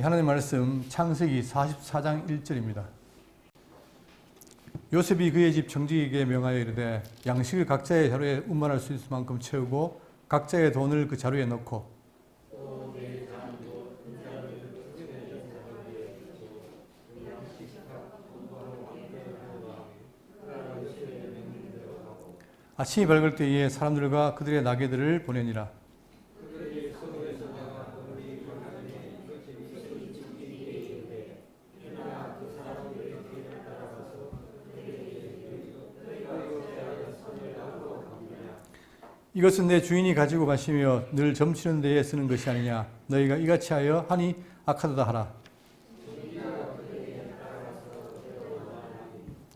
하나님 말씀 창세기 44장 1절입니다. 요셉이 그의 집 정직에게 명하여 이르되 양식을 각자의 자루에 운반할 수 있을 만큼 채우고 각자의 돈을 그 자루에 넣고 아침이 밝을 때에 사람들과 그들의 나귀들을 보내니라. 이것은 내 주인이 가지고 마시며 늘 점치는 데에 쓰는 것이 아니냐. 너희가 이같이 하여 하니 악하도다 하라.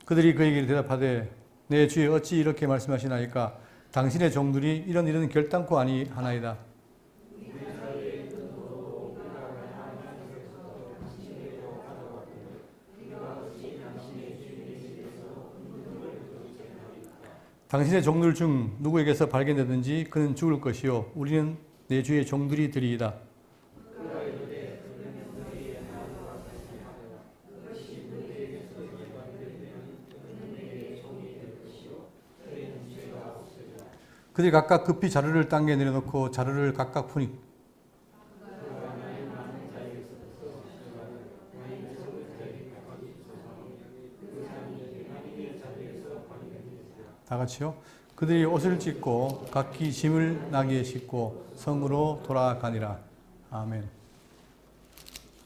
그들이 그에게 대답하되 내 주여 어찌 이렇게 말씀하시나이까. 당신의 종들이 이런 결단코 아니하나이다. 당신의 종들 중 누구에게서 발견되든지 그는 죽을 것이요 우리는 내 주의 종들이 되리이다. 그들이 각각 급히 자루를 땅에 내려놓고 자루를 각각 푸니 다 같이요. 그들이 옷을 찢고 각기 짐을 나귀에 싣고 성으로 돌아가니라. 아멘.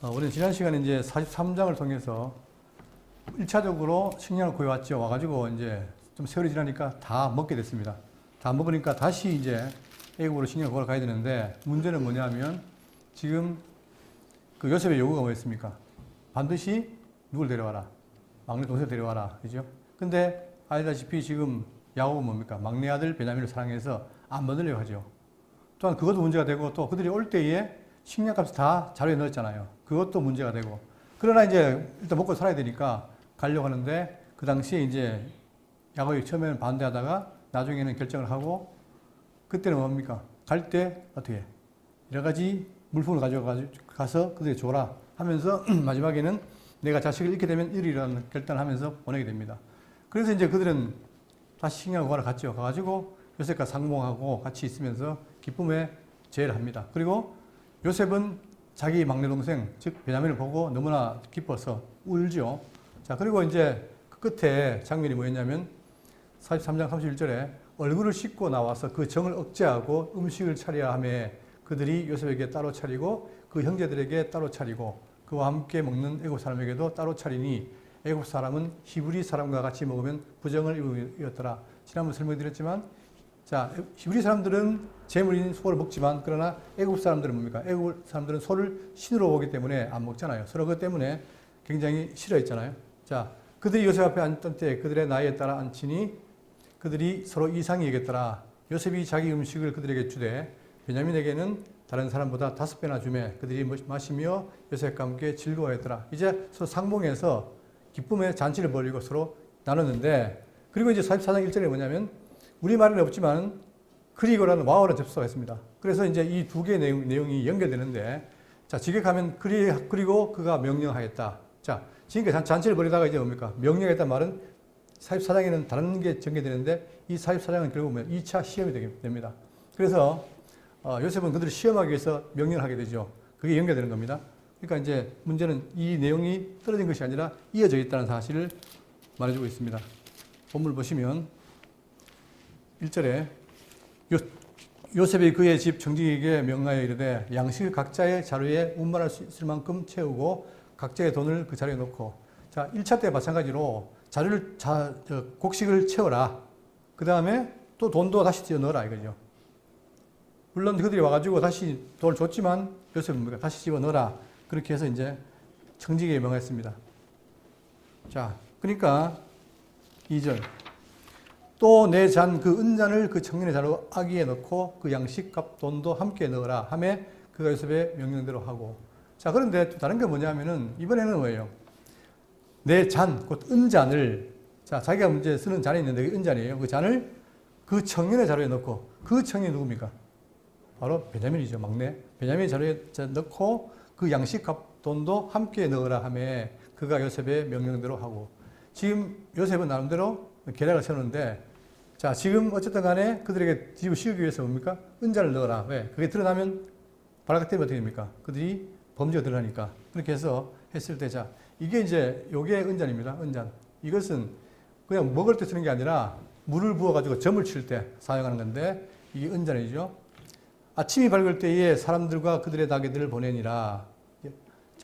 우리는 지난 시간에 이제 43장을 통해서 1차적으로 식량을 구해왔죠. 와가지고 이제 좀 세월이 지나니까 다 먹게 됐습니다. 다 먹으니까 다시 이제 애국으로 식량을 구하러 가야 되는데 문제는 뭐냐면 지금 그 요셉의 요구가 뭐였습니까? 반드시 누굴 데려와라. 막내 동생을 데려와라. 그죠? 근데 알다시피 지금 야곱은 뭡니까? 막내 아들 베냐민을 사랑해서 안 받으려고 하죠. 또한 그것도 문제가 되고 또 그들이 올 때에 식량값을 다 자루에 넣었잖아요. 그것도 문제가 되고. 그러나 이제 일단 먹고 살아야 되니까 가려고 하는데 그 당시에 이제 야곱이 처음에는 반대하다가 나중에는 결정을 하고 그때는 뭡니까? 갈 때 어떻게 여러 가지 물품을 가져가서 그들에게 줘라 하면서 마지막에는 내가 자식을 잃게 되면 이리라는 결단을 하면서 보내게 됩니다. 그래서 이제 그들은 다시 식량을 구하러 갔죠. 가가지고 요셉과 상봉하고 같이 있으면서 기쁨의 제의를 합니다. 그리고 요셉은 자기 막내 동생, 즉 베냐민을 보고 너무나 기뻐서 울죠. 자, 그리고 이제 그 끝에 장면이 뭐였냐면 43장 31절에 얼굴을 씻고 나와서 그 정을 억제하고 음식을 차려야 하며 그들이 요셉에게 따로 차리고 그 형제들에게 따로 차리고 그와 함께 먹는 애굽 사람에게도 따로 차리니 애굽 사람은 히브리 사람과 같이 먹으면 부정을 이었더라. 지난번 설명드렸지만 자, 히브리 사람들은 제물인 소를 먹지만 그러나 애굽 사람들은 뭡니까? 애굽 사람들은 소를 신으로 보기 때문에 안 먹잖아요. 서로 그 때문에 굉장히 싫어했잖아요. 자, 그들이 요셉 앞에 앉던 때 그들의 나이에 따라 앉히니 그들이 서로 이상히 여겼더라. 요셉이 자기 음식을 그들에게 주되 베냐민에게는 다른 사람보다 5배나 주매 그들이 마시며 요셉과 함께 즐거워했더라. 이제 서로 상봉해서 기쁨의 잔치를 벌이고 서로 나눴는데 그리고 이제 44장 1절에 뭐냐면 우리말은 없지만 그리고라는 와우라는 접수가 있습니다. 그래서 이제 이 두 개의 내용이 연결되는데 자, 지극하면 그리고 그가 명령하였다. 자, 지금까지 잔치를 벌이다가 이제 뭡니까? 명령했단 말은 44장에는 다른 게 전개되는데 이 44장은 결국 2차 시험이 됩니다. 그래서 요셉은 그들을 시험하기 위해서 명령을 하게 되죠. 그게 연결되는 겁니다. 그러니까 이제 문제는 이 내용이 떨어진 것이 아니라 이어져 있다는 사실을 말해주고 있습니다. 본문을 보시면 1절에 요셉이 그의 집 정직에게 명하여 이르되 양식을 각자의 자루에 운반할 수 있을 만큼 채우고 각자의 돈을 그 자루에 넣고 자 1차 때 마찬가지로 곡식을 채워라. 그 다음에 또 돈도 다시 집어 넣어라 이거죠. 물론 그들이 와가지고 다시 돈을 줬지만 요셉은 뭡니까? 다시 집어 넣어라. 그렇게 해서 이제 정직에게 명했습니다. 자, 그러니까 2절. 또 내 잔 그 은잔을 그 청년의 자루 아기에 넣고 그 양식값 돈도 함께 넣어라 하며 그가 요셉의 명령대로 하고. 자, 그런데 또 다른 게 뭐냐면은 이번에는 뭐예요? 내 잔, 곧 은잔을 자, 자기가 문제 쓰는 잔이 있는데 그 은잔이에요. 그 잔을 그 청년의 자루에 넣고 그 청년이 누굽니까? 바로 베냐민이죠. 막내. 베냐민의 자루에 넣고 그 그 양식 돈도 함께 넣으라 하며 그가 요셉의 명령대로 하고 지금 요셉은 나름대로 계략을 세우는데 자 지금 어쨌든 간에 그들에게 뒤집어 씌우기 위해서 뭡니까? 은자를 넣어라. 왜? 그게 드러나면 발각 때문에 어떻게 됩니까? 그들이 범죄가 드러나니까 그렇게 해서 했을 때 자 이게 이제 요게 은잔입니다. 은잔. 이것은 그냥 먹을 때 쓰는 게 아니라 물을 부어가지고 점을 칠 때 사용하는 건데 이게 은잔이죠. 아침이 밝을 때에 사람들과 그들의 가게들을 보내니라.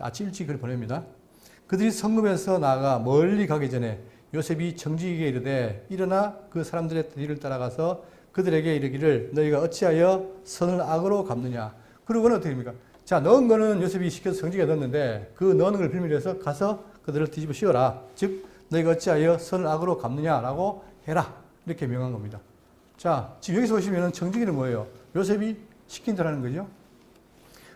아침 일찍 그를 보냅니다. 그들이 성읍에서 나아가 멀리 가기 전에 요셉이 청지기에게 이르되 일어나 그 사람들의 뒤를 따라가서 그들에게 이르기를 너희가 어찌하여 선을 악으로 갚느냐. 그러고는 어떻게 됩니까? 자 넣은 거는 요셉이 시켜서 청지기에 넣었는데 그 넣는 걸 빌미로 해서 가서 그들을 뒤집어 씌워라. 즉 너희가 어찌하여 선을 악으로 갚느냐라고 해라. 이렇게 명한 겁니다. 자 지금 여기서 보시면 청지기는 뭐예요? 요셉이 시킨 대로 하는 거죠.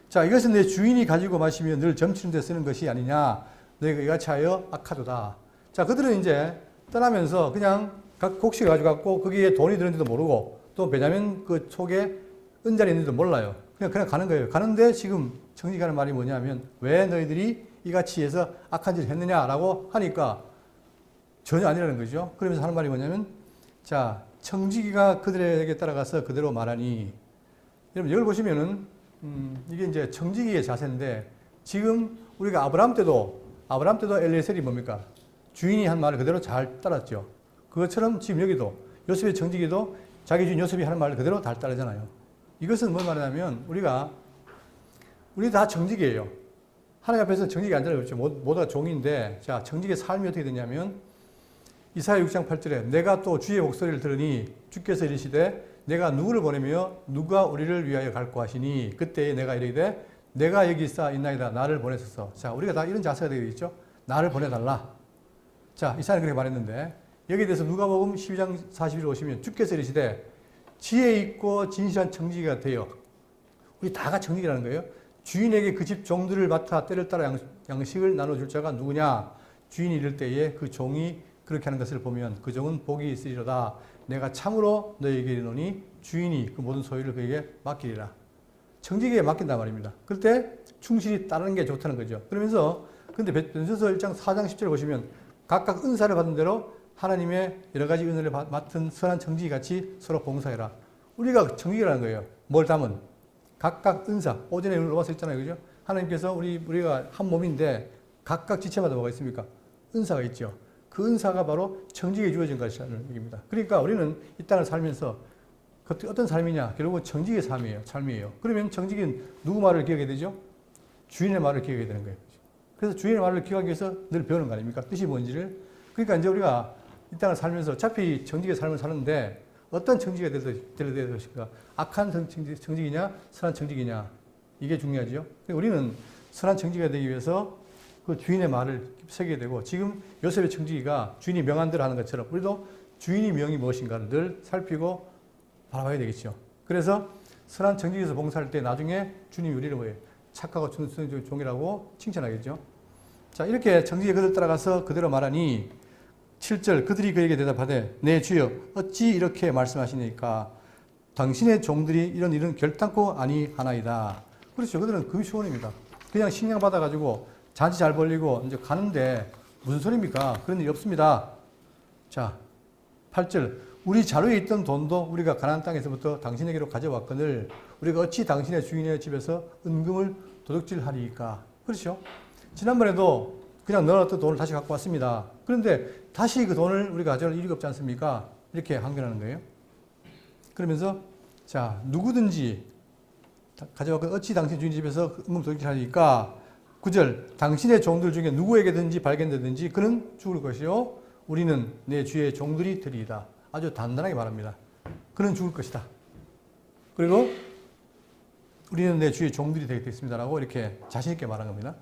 자 이것은 내 주인이 가지고 마시면 늘 점치는 데 쓰는 것이 아니냐. 너희가 이같이 하여 악하도다. 자 그들은 이제 떠나면서 그냥 각 곡식을 가져갔고 거기에 돈이 들었는지도 모르고 또 베냐민 그 속에 은잔이 있는지도 몰라요. 그냥 가는 거예요. 가는데 지금 청지기가 하는 말이 뭐냐면 왜 너희들이 이같이 해서 악한 짓을 했느냐라고 하니까 전혀 아니라는 거죠. 그러면서 하는 말이 뭐냐면 자 청지기가 그들에게 따라가서 그대로 말하니 여러분 이걸 보시면은 이게 이제 청지기의 자세인데 지금 우리가 아브라함 때도 엘리에셀이 뭡니까? 주인이 한 말을 그대로 잘 따랐죠. 그것처럼 지금 여기도 요셉의 청지기도 자기 주인 요셉이 하는 말을 그대로 잘 따르잖아요. 이것은 뭘 말하냐면 우리 다 청지기예요. 하나님 앞에서 청지기 아니잖아요. 그렇죠. 모두가 종인데 자 청지기의 삶이 어떻게 되냐면 이사야 6장 8절에 내가 또 주의 목소리를 들으니 주께서 이르시되 내가 누구를 보내며 누가 우리를 위하여 갈고 하시니 그때에 내가 이르되 내가 여기 있나이다 나를 보내소서. 자 우리가 다 이런 자세가 되어 있죠. 나를 보내달라. 자 이사야는 그렇게 말했는데 여기에 대해서 누가복음 12장 41절 오시면 주께서 이르시되 지혜 있고 진실한 청지기가 되어 우리 다가 청지기라는 거예요. 주인에게 그 집 종들을 맡아 때를 따라 양식을 나눠줄 자가 누구냐. 주인이 이를 때에 그 종이 그렇게 하는 것을 보면 그 종은 복이 있으리로다. 내가 참으로 너희에게 이르노니 주인이 그 모든 소유를 그에게 맡기리라. 청지기에 맡긴단 말입니다. 그럴 때 충실히 따르는 게 좋다는 거죠. 그러면서 근데 베드로전서 1장 4장 10절에 보시면 각각 은사를 받은 대로 하나님의 여러 가지 은혜를 맡은 선한 청지기 같이 서로 봉사해라. 우리가 청지기라는 거예요. 뭘 담은? 각각 은사. 오전에 올라와서 했잖아요. 그죠? 하나님께서 우리가 한 몸인데 각각 지체마다 뭐가 있습니까? 은사가 있죠. 그 은사가 바로 청지기에 주어진 것이라는 얘기입니다. 그러니까 우리는 이 땅을 살면서 어떤 삶이냐? 결국은 청지기의 삶이에요. 그러면 청지기는 누구 말을 기억해야 되죠? 주인의 말을 기억해야 되는 거예요. 그래서 주인의 말을 기억하기 위해서 늘 배우는 거 아닙니까? 뜻이 뭔지를. 그러니까 이제 우리가 이 땅을 살면서 어차피 청지기의 삶을 사는데 어떤 청지기가 되어야 것인가? 악한 청지기냐? 선한 청지기냐? 이게 중요하죠. 우리는 선한 청지기가 되기 위해서 그 주인의 말을 새기게 되고 지금 요셉의 청지기가 주인이 명한 대로 하는 것처럼 우리도 주인이 명이 무엇인가를 늘 살피고 바라봐야 되겠죠. 그래서 선한 청지기에서 봉사할 때 나중에 주님이 우리를 뭐예요? 착하고 준수한 종이라고 칭찬하겠죠. 자 이렇게 청지기에 그들 따라가서 그대로 말하니 7절 그들이 그에게 대답하되 내 주여 어찌 이렇게 말씀하시니까 당신의 종들이 이런 일은 결단코 아니하나이다. 그렇죠. 그들은 금시원입니다. 그냥 식량 받아가지고 잔치 잘 벌리고 이제 가는데 무슨 소리입니까? 그런 일이 없습니다. 자 8절 우리 자루에 있던 돈도 우리가 가나안 땅에서부터 당신에게로 가져왔거늘 우리가 어찌 당신의 주인의 집에서 은금을 도둑질하리이까. 그렇죠. 지난번에도 그냥 넣어놨던 돈을 다시 갖고 왔습니다. 그런데 다시 그 돈을 우리가 가져갈 일이 없지 않습니까? 이렇게 항변하는 거예요. 그러면서 자 누구든지 가져왔거늘 어찌 당신 주인 집에서 은금 도둑질하리이까. 9절 당신의 종들 중에 누구에게든지 발견되든지 그는 죽을 것이요 우리는 내 주의 종들이 되리이다. 아주 단단하게 말합니다. 그는 죽을 것이다. 그리고 우리는 내 주의 종들이 되겠습니다 라고 이렇게 자신 있게 말한 겁니다.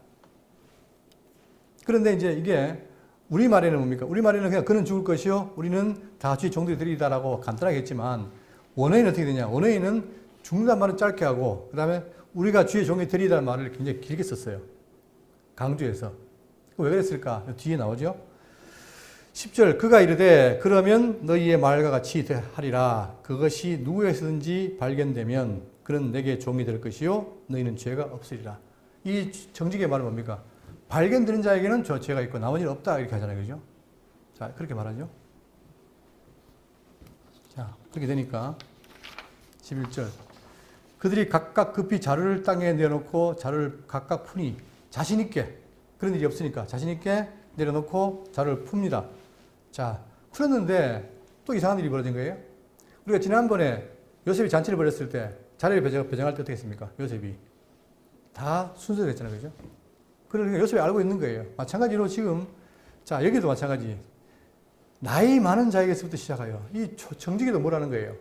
그런데 이제 이게 우리말에는 뭡니까? 우리말에는 그냥 그는 죽을 것이요 우리는 다 주의 종들이 되리이다 라고 간단하게 했지만 원어에는 어떻게 되냐? 원어에는 죽는다는 말은 짧게 하고 그 다음에 우리가 주의 종이 되리이다는 말을 굉장히 길게 썼어요. 강조해서. 왜 그랬을까? 뒤에 나오죠. 10절 그가 이르되 그러면 너희의 말과 같이 하리라. 그것이 누구에서든지 발견되면 그는 내게 종이 될 것이요 너희는 죄가 없으리라. 이 정직의 말은 뭡니까? 발견되는 자에게는 저 죄가 있고 나머지는 없다 이렇게 하잖아요. 그죠? 자, 그렇게 말하죠. 자, 그렇게 되니까 11절. 그들이 각각 급히 자루를 땅에 내려놓고 자루를 각각 푸니 자신 있게, 그런 일이 없으니까 자신 있게 내려놓고 자루를 풉니다. 자, 풀었는데 또 이상한 일이 벌어진 거예요. 우리가 지난번에 요셉이 잔치를 벌였을 때 자리를 배정할 때 어떻게 했습니까? 요셉이 다 순서가 했잖아요. 그죠? 그러니까 요셉이 알고 있는 거예요. 마찬가지로 지금, 자, 여기도 마찬가지. 나이 많은 자에게서부터 시작해요. 이 청지기도 뭐라는 거예요?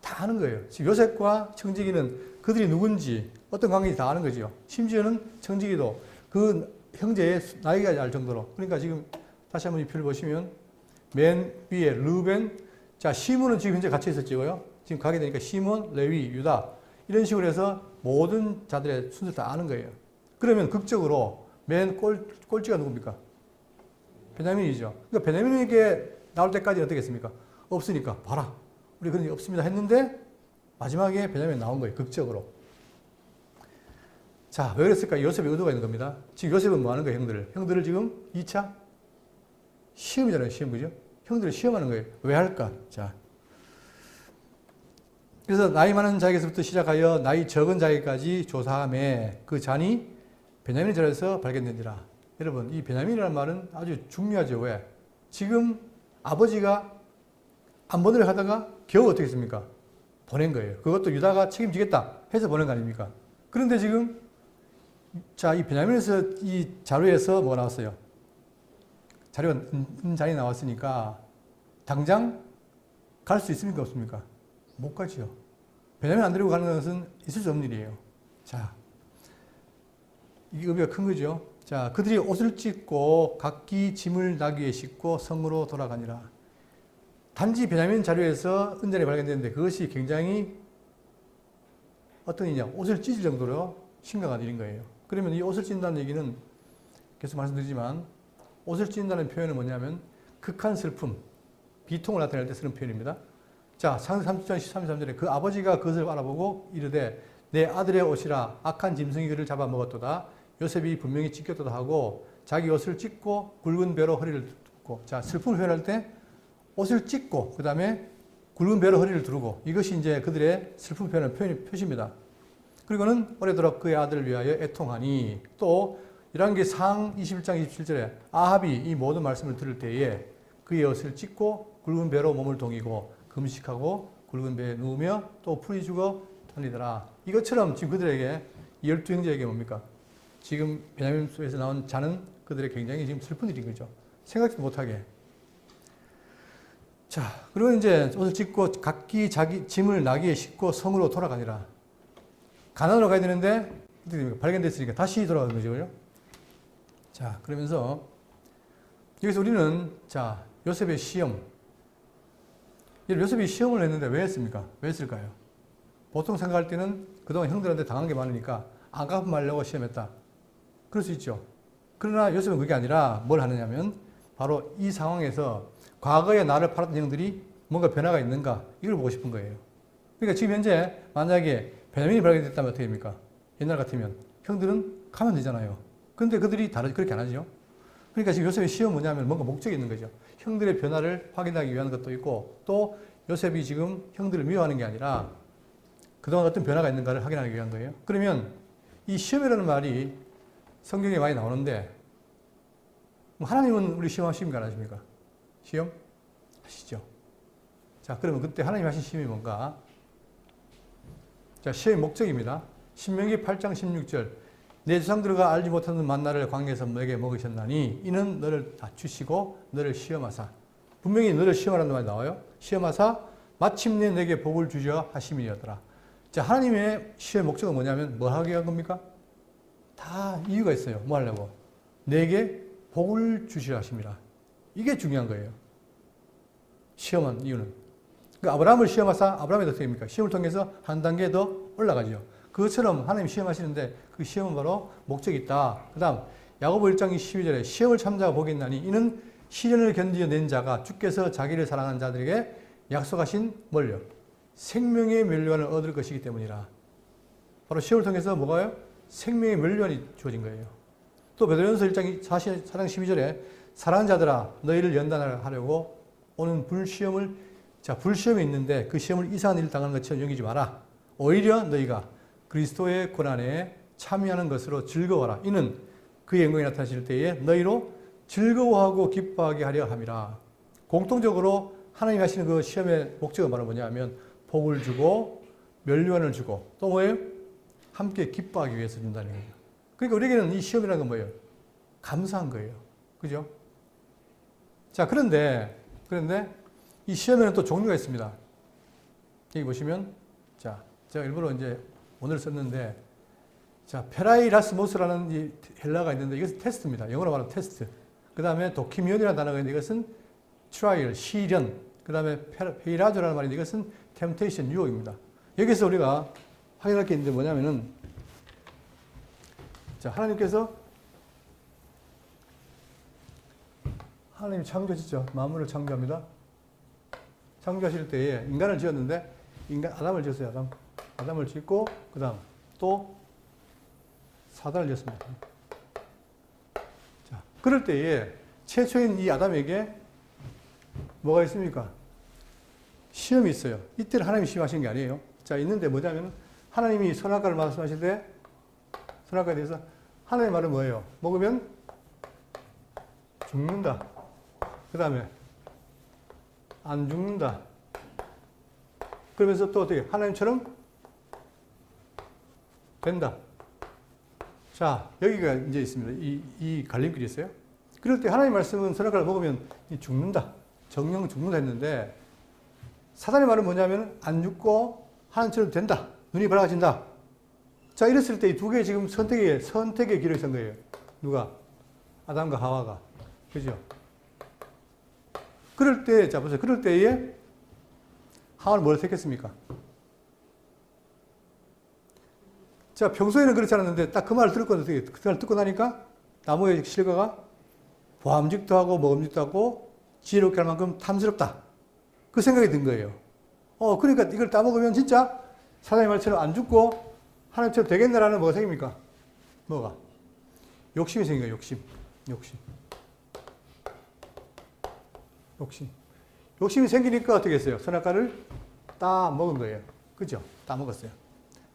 다 아는 거예요. 지금 요셉과 청지기는 그들이 누군지, 어떤 관계인지 다 아는 거죠. 심지어는 청지기도 그 형제의 나이가 알 정도로. 그러니까 지금 다시 한번 이 표를 보시면 맨 위에 르벤, 자, 시몬은 지금 현재 같이 있었지고요. 지금 가게 되니까 시몬, 레위, 유다 이런 식으로 해서 모든 자들의 순서를 다 아는 거예요. 그러면 극적으로 맨 꼴찌가 누굽니까? 베냐민이죠. 그러니까 베냐민에게 나올 때까지 어떻게 했습니까? 없으니까 봐라. 우리 그런 일 없습니다 했는데 마지막에 베냐민이 나온 거예요. 극적으로. 자, 왜 그랬을까? 요셉의 의도가 있는 겁니다. 지금 요셉은 뭐 하는 거예요? 형들을 지금 2차 시험이잖아요. 시험, 그죠? 형들을 시험하는 거예요. 왜 할까? 자. 그래서 나이 많은 자에게서부터 시작하여 나이 적은 자에게까지 조사함에 그 잔이 베냐민의 자리에서 발견된지라. 여러분, 이 베냐민이라는 말은 아주 중요하죠. 왜? 지금 아버지가 안 보내려 하다가 겨우 어떻게 했습니까? 보낸 거예요. 그것도 유다가 책임지겠다 해서 보낸 거 아닙니까? 그런데 지금, 자, 이 베냐민에서 이 자료에서 뭐가 나왔어요? 자료가 잔이 나왔으니까 당장 갈 수 있습니까? 없습니까? 못 가죠. 베냐민 안 데리고 가는 것은 있을 수 없는 일이에요. 자, 이게 의미가 큰 거죠. 자, 그들이 옷을 찢고 각기 짐을 나귀에 싣고 성으로 돌아가니라. 단지 베냐민 자료에서 은잔이 발견됐는데 그것이 굉장히 어떤 일이냐, 옷을 찢을 정도로 심각한 일인 거예요. 그러면 이 옷을 찢는다는 얘기는 계속 말씀드리지만 옷을 찢는다는 표현은 뭐냐면 극한 슬픔, 비통을 나타낼 때 쓰는 표현입니다. 자, 30장 13절에 그 아버지가 그것을 알아보고 이르되 내 아들의 옷이라 악한 짐승이 그를 잡아먹었도다. 요셉이 분명히 찢겼도다 하고 자기 옷을 찢고 굵은 배로 허리를 두르고. 자, 슬픔을 표현할 때 옷을 찢고 그 다음에 굵은 배로 허리를 두르고 이것이 이제 그들의 슬픔 표현의 표시입니다. 그리고는 오래도록 그의 아들을 위하여 애통하니 또 열왕기상 21장 27절에 아합이 이 모든 말씀을 들을 때에 그의 옷을 찢고 굵은 배로 몸을 동이고 금식하고 굵은 배에 누우며 또 풀이 죽어 달리더라. 이것처럼 지금 그들에게 12형제에게 뭡니까? 지금 베냐민 속에서 나온 자는 그들의 굉장히 지금 슬픈 일인 거죠. 생각지도 못하게. 자, 그리고 이제 옷을 찢고 각기 자기 짐을 나귀에 싣고 성으로 돌아가니라. 가나안으로 가야 되는데 어떻게 됩니까? 발견됐으니까 다시 돌아가는 거죠. 그죠? 자, 그러면서 여기서 우리는 자, 요셉의 시험. 요셉이 시험을 했는데 왜 했습니까? 왜 했을까요? 보통 생각할 때는 그동안 형들한테 당한 게 많으니까 안 갚으면 말려고 시험했다. 그럴 수 있죠. 그러나 요셉은 그게 아니라 뭘 하느냐면 바로 이 상황에서 과거에 나를 팔았던 형들이 뭔가 변화가 있는가 이걸 보고 싶은 거예요. 그러니까 지금 현재 만약에 베냐민이 발견됐다면 어떻게 됩니까? 옛날 같으면 형들은 가면 되잖아요. 그런데 그들이 그렇게 안 하죠. 그러니까 지금 요셉의 시험은 뭐냐면 뭔가 목적이 있는 거죠. 형들의 변화를 확인하기 위한 것도 있고 또 요셉이 지금 형들을 미워하는 게 아니라 그동안 어떤 변화가 있는가를 확인하기 위한 거예요. 그러면 이 시험이라는 말이 성경에 많이 나오는데 하나님은 우리 시험하십니까? 안 하십니까? 시험? 하시죠. 자, 그러면 그때 하나님 하신 시험이 뭔가? 자, 시험의 목적입니다. 신명기 8장 16절 내 조상들과 알지 못하는 만나를 광야에서 내게 먹으셨나니 이는 너를 낮추시고 너를 시험하사. 분명히 너를 시험하라는 말이 나와요. 시험하사 마침내 내게 복을 주셔 하심이었더라. 자, 하나님의 시험의 목적은 뭐냐면 뭐 하기 위한 겁니까? 다 이유가 있어요. 뭐 하려고? 내게 복을 주시려 하심이라. 이게 중요한 거예요. 시험한 이유는. 그러니까 아브라함을 시험하사 아브라함이 어떻게 됩니까? 시험을 통해서 한 단계 더 올라가죠. 그것처럼 하나님이 시험하시는데 그 시험은 바로 목적이 있다. 그 다음 야고보 1장 12절에 시험을 참자가 복이 있나니 이는 시련을 견디어낸 자가 주께서 자기를 사랑하는 자들에게 약속하신 뭘요? 생명의 멸류관을 얻을 것이기 때문이라. 바로 시험을 통해서 뭐가요? 생명의 멸류관이 주어진 거예요. 또 베드로전서 1장 4장 12절에 사랑하는 자들아 너희를 연단하려고 오는 불시험이 있는데 그 시험을 이상한 일을 당하는 것처럼 여기지 마라. 오히려 너희가 그리스도의 고난에 참여하는 것으로 즐거워라. 이는 그의 영광이 나타나실 때에 너희로 즐거워하고 기뻐하게 하려 함이라. 공통적으로 하나님이 하시는 그 시험의 목적은 바로 뭐냐 하면 복을 주고 멸류관을 주고 또 뭐예요? 함께 기뻐하기 위해서 준다는 거예요. 그러니까 우리에게는 이 시험이라는 건 뭐예요? 감사한 거예요. 그죠? 자, 그런데 이 시험에는 또 종류가 있습니다. 여기 보시면, 자, 제가 일부러 이제 오늘 썼는데, 자, 페라이라스모스라는 이 헬라가 있는데 이것은 테스트입니다. 영어로 말하면 테스트. 그 다음에 도키미온이라는 단어가 있는데 이것은 트라이얼, 시련. 그 다음에 페이라조라는 말인데 이것은 템테이션, 유혹입니다. 여기서 우리가 확인할 게 있는데 뭐냐면은, 자, 하나님 창조하시죠. 만물을 창조합니다. 창조하실 때에 인간을 지었는데, 아담을 지었어요. 아담을 짓고, 그 다음 또 사단을 지었습니다. 자, 그럴 때에 최초인 이 아담에게 뭐가 있습니까? 시험이 있어요. 이때는 하나님이 시험하신 게 아니에요. 자, 있는데 뭐냐면 하나님이 선악과를 말씀하실 때 선악과에 대해서 하나님의 말은 뭐예요? 먹으면 죽는다. 그 다음에 안 죽는다. 그러면서 또 어떻게 하나님처럼 된다. 자, 여기가 이제 있습니다. 이 갈림길이 있어요. 그럴 때 하나님 말씀은 선악과를 먹으면 죽는다. 정령 죽는다 했는데 사단의 말은 뭐냐면 안 죽고 하나님처럼 된다. 눈이 밝아진다. 자, 이랬을 때 이 두 개의 지금 선택의 길을 선 거예요. 누가? 아담과 하와가. 그죠? 그럴 때, 자, 보세요. 그럴 때에 하와는 뭘 택했습니까? 자, 평소에는 그렇지 않았는데 딱 그 말을 들었거든요. 그 말을 듣고 나니까 나무의 실과가 보암직도 하고 먹음직도 하고 지혜롭게 할 만큼 탐스럽다. 그 생각이 든 거예요. 그러니까 이걸 따먹으면 진짜 사장님 말처럼 안 죽고 하나님처럼 되겠네라는 뭐가 생깁니까? 뭐가? 욕심이 생긴 거예요. 욕심이 생기니까 어떻게 했어요? 선악과를 따 먹은 거예요. 그죠? 따 먹었어요.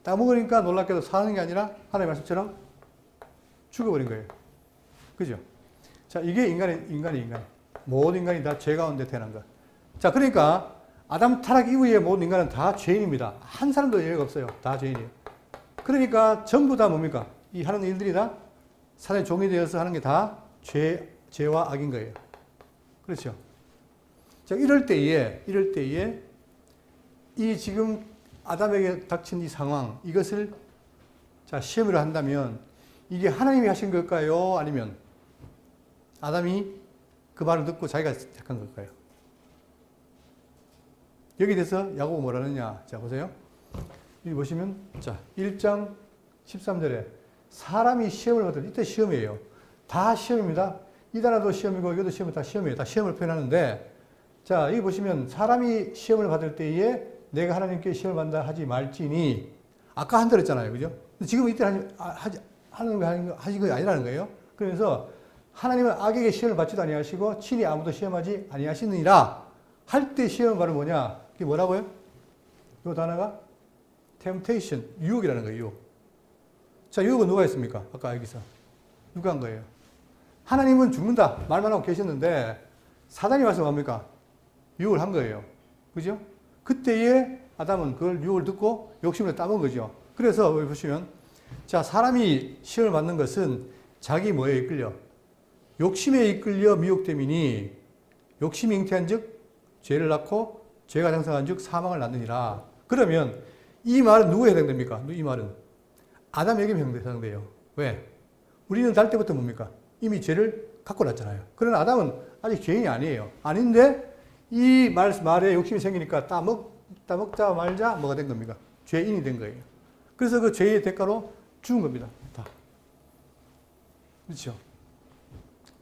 따 먹으니까 놀랍게도 사는 게 아니라 하나님의 말씀처럼 죽어버린 거예요. 그죠? 자, 이게 인간이. 모든 인간이 다 죄 가운데 태어난 것. 자, 그러니까 아담 타락 이후에 모든 인간은 다 죄인입니다. 한 사람도 예외가 없어요. 다 죄인이에요. 그러니까 전부 다 뭡니까? 이 하는 일들이 다 사단의 종이 되어서 하는 게 다 죄와 악인 거예요. 그렇죠? 자, 이럴 때에 이 지금 아담에게 닥친 이 상황, 이것을 자, 시험으로 한다면 이게 하나님이 하신 걸까요? 아니면 아담이 그 말을 듣고 자기가 택한 걸까요? 여기에 대해서 야고보 뭐라느냐? 자, 보세요. 여기 보시면, 자, 1장 13절에 사람이 시험을 받을 때, 이때 시험이에요. 다 시험입니다. 이 단어도 시험이고, 이것도 시험이고, 다 시험이에요. 다 시험을 표현하는데, 자, 여기 보시면 사람이 시험을 받을 때에 내가 하나님께 시험을 받는다 하지 말지니, 아까 한다 그랬잖아요. 그죠? 지금 이때 하는 거 아니라는 거예요. 그러면서 하나님은 악에게 시험을 받지도 아니하시고, 친히 아무도 시험하지 아니하시느니라 할 때 시험은 바로 뭐냐? 그게 뭐라고요? 이 단어가 temptation, 유혹이라는 거예요. 유혹. 자, 유혹은 누가 했습니까? 아까 여기서. 누가 한 거예요? 하나님은 죽는다 말만 하고 계셨는데 사단이 와서 뭡니까? 유혹을 한 거예요. 그죠? 그때에 아담은 그걸 유혹을 듣고 욕심을 따먹은 거죠. 그래서 여기 보시면 자, 사람이 시험을 받는 것은 자기 뭐에 이끌려? 욕심에 이끌려 미혹됨이니 욕심이 잉태한 즉 죄를 낳고 죄가 장성한 즉 사망을 낳느니라. 그러면 이 말은 누구에 해당됩니까? 이 말은 아담에게 해당돼요. 왜? 우리는 날 때부터 뭡니까? 이미 죄를 갖고 났잖아요. 그러나 아담은 아직 죄인이 아니에요. 아닌데 이 말에 욕심이 생기니까 따먹자 말자 뭐가 된 겁니까? 죄인이 된 거예요. 그래서 그 죄의 대가로 죽은 겁니다. 다. 그렇죠?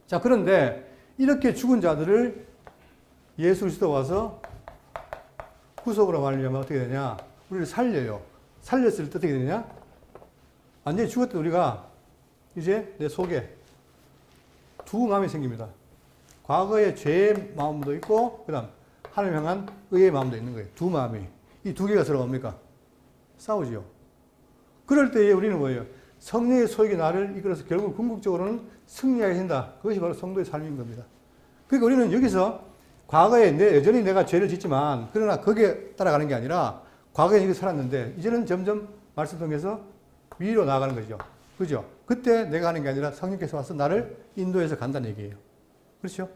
자, 그런데 이렇게 죽은 자들을 예수 그리스도 와서 구속으로 말미암아 어떻게 되냐? 우리를 살려요. 살렸을 때 어떻게 되냐? 완전히 죽었던 우리가 이제 내 속에 두 마음이 생깁니다. 과거의 죄의 마음도 있고, 그 다음 하나님 향한 의의 마음도 있는 거예요. 두 마음이. 이 두 개가 서로 뭡니까? 싸우지요. 그럴 때에 우리는 뭐예요? 성령의 소욕이 나를 이끌어서 결국 궁극적으로는 승리하게 된다. 그것이 바로 성도의 삶인 겁니다. 그러니까 우리는 여기서 과거에 여전히 내가 죄를 짓지만, 그러나 거기에 따라가는 게 아니라, 과거에 이렇게 살았는데, 이제는 점점 말씀 통해서 위로 나아가는 거죠. 그죠? 그때 내가 하는 게 아니라 성령께서 와서 나를 인도해서 간다는 얘기예요. 그렇죠?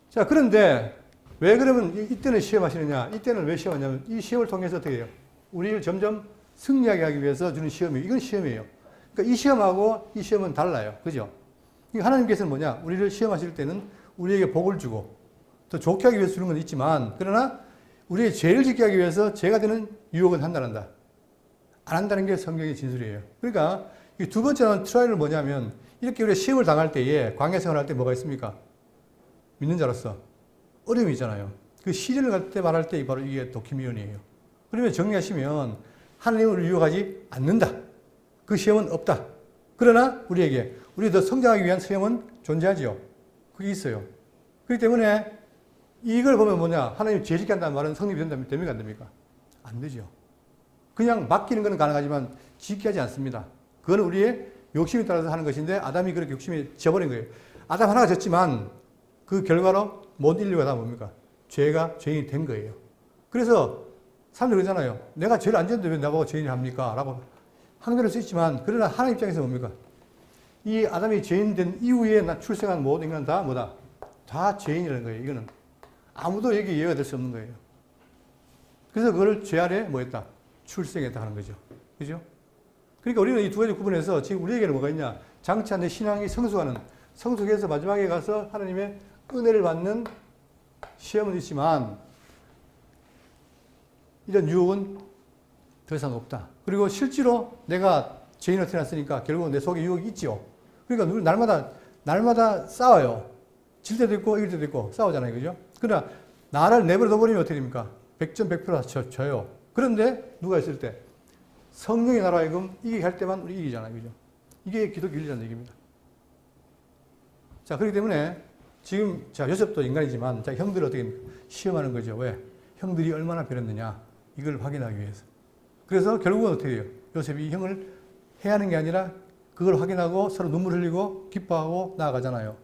자, 그런데 왜 그러면 이때는 시험하시느냐? 이때는 왜 시험하냐면, 이 시험을 통해서 어떻게 해요? 우리를 점점 승리하게 하기 위해서 주는 시험이에요. 이건 시험이에요. 그러니까 이 시험하고 이 시험은 달라요. 그죠? 하나님께서는 뭐냐? 우리를 시험하실 때는 우리에게 복을 주고 더 좋게 하기 위해서 주는 건 있지만, 그러나 우리의 죄를 짓게 하기 위해서 죄가 되는 유혹은 한다. 안 한다는 게 성경의 진술이에요. 그러니까 이 두 번째는 트라이얼은 뭐냐면, 이렇게 우리가 시험을 당할 때에, 광야 생활할 때 뭐가 있습니까? 믿는 자로서 어려움이 있잖아요. 그 시련을 갈 때 말할 때 바로 이게 도키미온이에요. 그러면 정리하시면 하나님을 유혹하지 않는다. 그 시험은 없다. 그러나 우리에게 우리 더 성장하기 위한 시험은 존재하지요. 그게 있어요. 그렇기 때문에 이걸 보면 뭐냐? 하나님 죄 짓게 한다는 말은 성립이 됩니까? 안 됩니까? 안 되죠. 그냥 맡기는 건 가능하지만 짓게 하지 않습니다. 그건 우리의 욕심에 따라서 하는 것인데, 아담이 그렇게 욕심에 져버린 거예요. 아담 하나가 졌지만 그 결과로 못 인류가 다 뭡니까? 죄인이 된 거예요. 그래서 사람들이 그러잖아요. 내가 죄를 안 지었는데 왜 나보고 죄인을 합니까? 라고 항변할 수 있지만, 그러나 하나님 입장에서 뭡니까? 이 아담이 죄인 된 이후에 출생한 모든 인간은 다 뭐다? 다 죄인이라는 거예요. 이거는 아무도 여기 예외가 될 수 없는 거예요. 그래서 그걸 죄 아래 뭐 했다? 출생했다 하는 거죠. 그죠? 그러니까 우리는 이 두 가지 구분해서 지금 우리에게는 뭐가 있냐? 장차 내 신앙이 성숙해서 마지막에 가서 하나님의 은혜를 받는 시험은 있지만, 이런 유혹은 더 이상 없다. 그리고 실제로 내가 죄인으로 태어났으니까 결국은 내 속에 유혹이 있죠. 그러니까 날마다 싸워요. 질 때도 있고 이길 때도 있고 싸우잖아요. 그죠? 그러나 나를 내버려 둬버리면 어떻게 됩니까? 100점 100% 져요. 그런데 누가 있을 때? 성령의 나라 하여금 이기게 할 때만 우리 이기잖아요. 그죠? 이게 기독교 윤리라는 얘기입니다. 자, 그렇기 때문에 지금 요셉도 인간이지만 형들을 어떻게 시험하는 거죠. 왜? 형들이 얼마나 변했느냐, 이걸 확인하기 위해서. 그래서 결국은 어떻게 해요? 요셉이 형을 해하는 게 아니라 그걸 확인하고 서로 눈물 흘리고 기뻐하고 나아가잖아요.